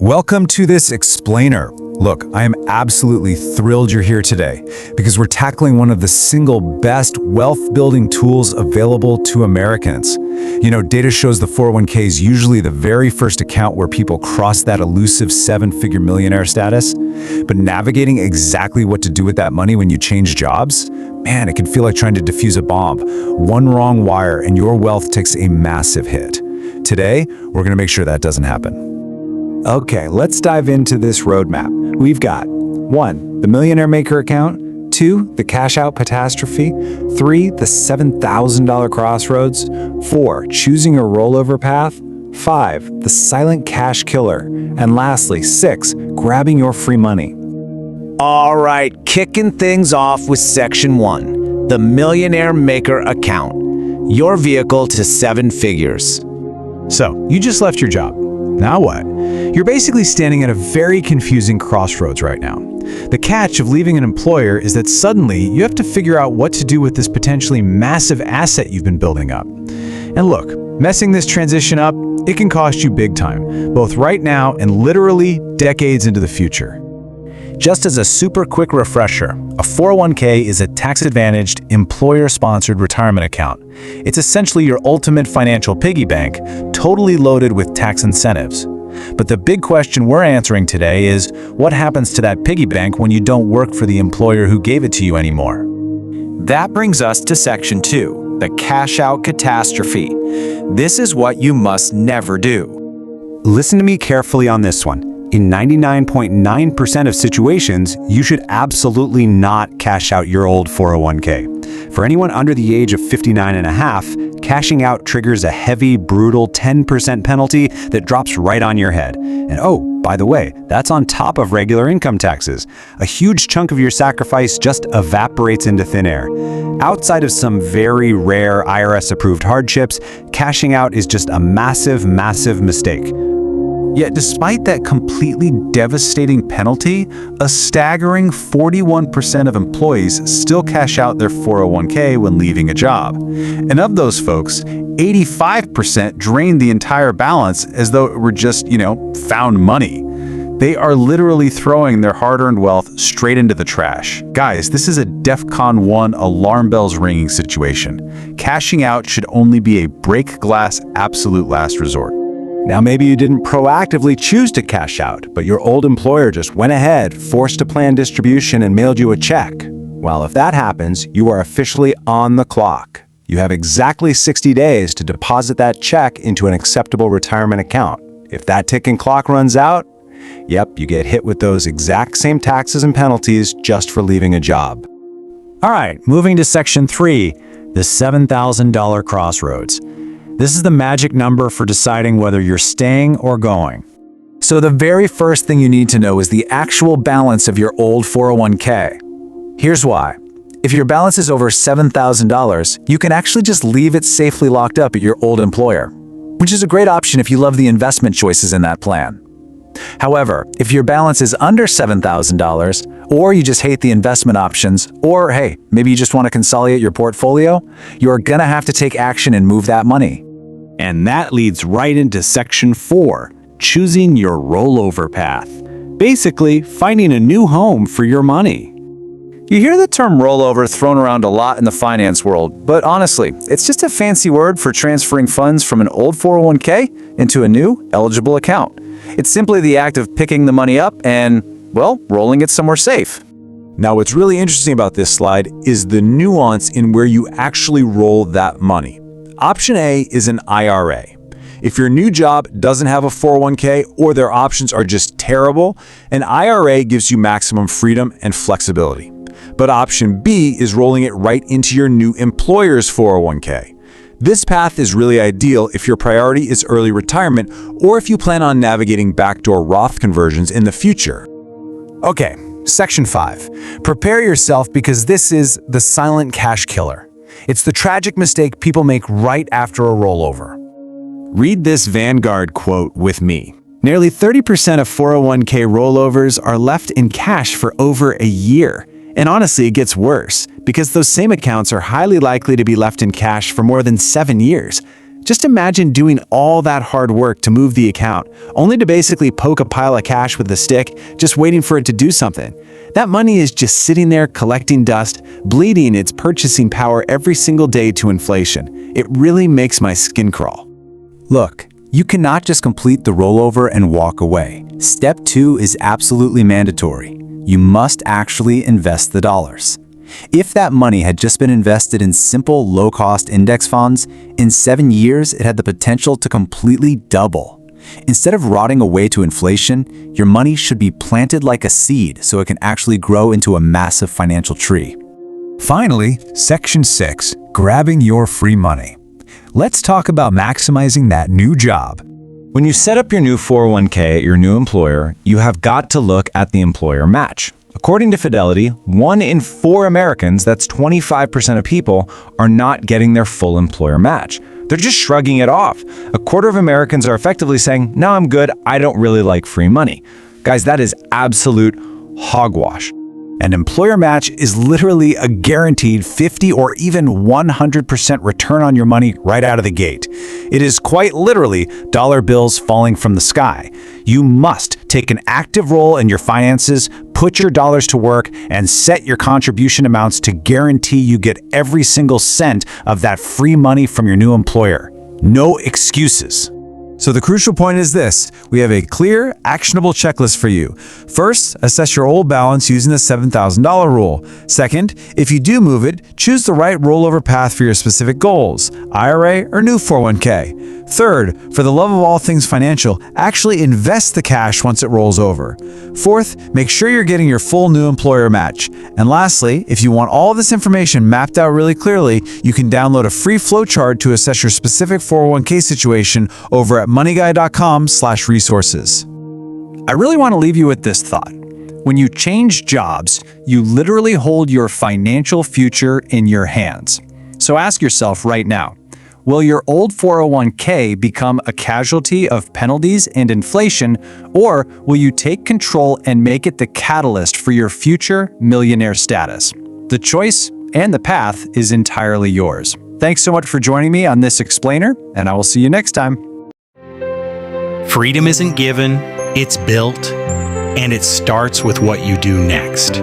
Welcome to this explainer. Look, I am absolutely thrilled you're here today because we're tackling one of the single best wealth-building tools available to Americans. You know, data shows the 401k is usually the very first account where people cross that elusive seven-figure millionaire status. But navigating exactly what to do with that money when you change jobs, man, it can feel like trying to defuse a bomb. One wrong wire and your wealth takes a massive hit. Today, we're going to make sure that doesn't happen. Okay, let's dive into this roadmap. We've got 1. The Millionaire Maker account, 2. The Cash Out Catastrophe, 3. The $7,000 Crossroads, 4. Choosing a rollover path, 5. The Silent Cash Killer, and lastly, 6. Grabbing your free money. All right, kicking things off with Section 1, the Millionaire Maker account, your vehicle to 7 figures. So, you just left your job. Now what? You're basically standing at a very confusing crossroads right now. The catch of leaving an employer is that suddenly you have to figure out what to do with this potentially massive asset you've been building up. And look, messing this transition up, it can cost you big time, both right now and literally decades into the future. Just as a super quick refresher, a 401k is a tax-advantaged, employer-sponsored retirement account. It's essentially your ultimate financial piggy bank, totally loaded with tax incentives. But the big question we're answering today is, what happens to that piggy bank when you don't work for the employer who gave it to you anymore? That brings us to Section 2, the Cash Out Catastrophe. This is what you must never do. Listen to me carefully on this one. In 99.9% of situations, you should absolutely not cash out your old 401k. For anyone under the age of 59 and a half, cashing out triggers a heavy, brutal 10% penalty that drops right on your head. And oh, by the way, that's on top of regular income taxes. A huge chunk of your sacrifice just evaporates into thin air. Outside of some very rare IRS-approved hardships, cashing out is just a massive, massive mistake. Yet despite that completely devastating penalty, a staggering 41% of employees still cash out their 401k when leaving a job. And of those folks, 85% drain the entire balance as though it were just, found money. They are literally throwing their hard-earned wealth straight into the trash. Guys, this is a DEFCON 1 alarm bells ringing situation. Cashing out should only be a break glass absolute last resort. Now, maybe you didn't proactively choose to cash out, but your old employer just went ahead, forced a planned distribution, and mailed you a check. Well, if that happens, you are officially on the clock. You have exactly 60 days to deposit that check into an acceptable retirement account. If that ticking clock runs out, yep, you get hit with those exact same taxes and penalties just for leaving a job. All right, moving to Section 3, the $7,000 Crossroads. This is the magic number for deciding whether you're staying or going. So the very first thing you need to know is the actual balance of your old 401k. Here's why. If your balance is over $7,000, you can actually just leave it safely locked up at your old employer, which is a great option if you love the investment choices in that plan. However, if your balance is under $7,000, or you just hate the investment options, or hey, maybe you just want to consolidate your portfolio, you're gonna have to take action and move that money. And that leads right into Section 4, choosing your rollover path. Basically, finding a new home for your money. You hear the term rollover thrown around a lot in the finance world, but honestly, it's just a fancy word for transferring funds from an old 401k into a new, eligible account. It's simply the act of picking the money up and, well, rolling it somewhere safe. Now, what's really interesting about this slide is the nuance in where you actually roll that money. Option A is an IRA. If your new job doesn't have a 401k or their options are just terrible, an IRA gives you maximum freedom and flexibility. But option B is rolling it right into your new employer's 401k. This path is really ideal if your priority is early retirement or if you plan on navigating backdoor Roth conversions in the future. Okay, Section 5. Prepare yourself because this is the silent cash killer. It's the tragic mistake people make right after a rollover. Read this Vanguard quote with me. Nearly 30% of 401k rollovers are left in cash for over a year. And honestly, it gets worse because those same accounts are highly likely to be left in cash for more than 7 years. Just imagine doing all that hard work to move the account, only to basically poke a pile of cash with a stick, just waiting for it to do something. That money is just sitting there collecting dust, bleeding its purchasing power every single day to inflation. It really makes my skin crawl. Look, you cannot just complete the rollover and walk away. Step 2 is absolutely mandatory. You must actually invest the dollars. If that money had just been invested in simple, low-cost index funds, in 7 years it had the potential to completely double. Instead of rotting away to inflation, your money should be planted like a seed so it can actually grow into a massive financial tree. Finally, Section 6, grabbing your free money. Let's talk about maximizing that new job. When you set up your new 401k at your new employer, you have got to look at the employer match. According to Fidelity, 1 in 4 Americans, that's 25% of people, are not getting their full employer match. They're just shrugging it off. A quarter of Americans are effectively saying, "No, I'm good. I don't really like free money." Guys, that is absolute hogwash. An employer match is literally a guaranteed 50 or even 100% return on your money right out of the gate. It is quite literally dollar bills falling from the sky. You must take an active role in your finances, put your dollars to work, and set your contribution amounts to guarantee you get every single cent of that free money from your new employer. No excuses. So the crucial point is this: we have a clear, actionable checklist for you. First, assess your old balance using the $7,000 rule. Second, if you do move it, choose the right rollover path for your specific goals, IRA or new 401k. Third, for the love of all things financial, actually invest the cash once it rolls over. Fourth, make sure you're getting your full new employer match. And lastly, if you want all this information mapped out really clearly, you can download a free flowchart to assess your specific 401k situation over at moneyguy.com/resources. I really want to leave you with this thought. When you change jobs, you literally hold your financial future in your hands. So ask yourself right now, will your old 401k become a casualty of penalties and inflation, or will you take control and make it the catalyst for your future millionaire status? The choice and the path is entirely yours. Thanks so much for joining me on this explainer, and I will see you next time. Freedom isn't given, it's built, and it starts with what you do next.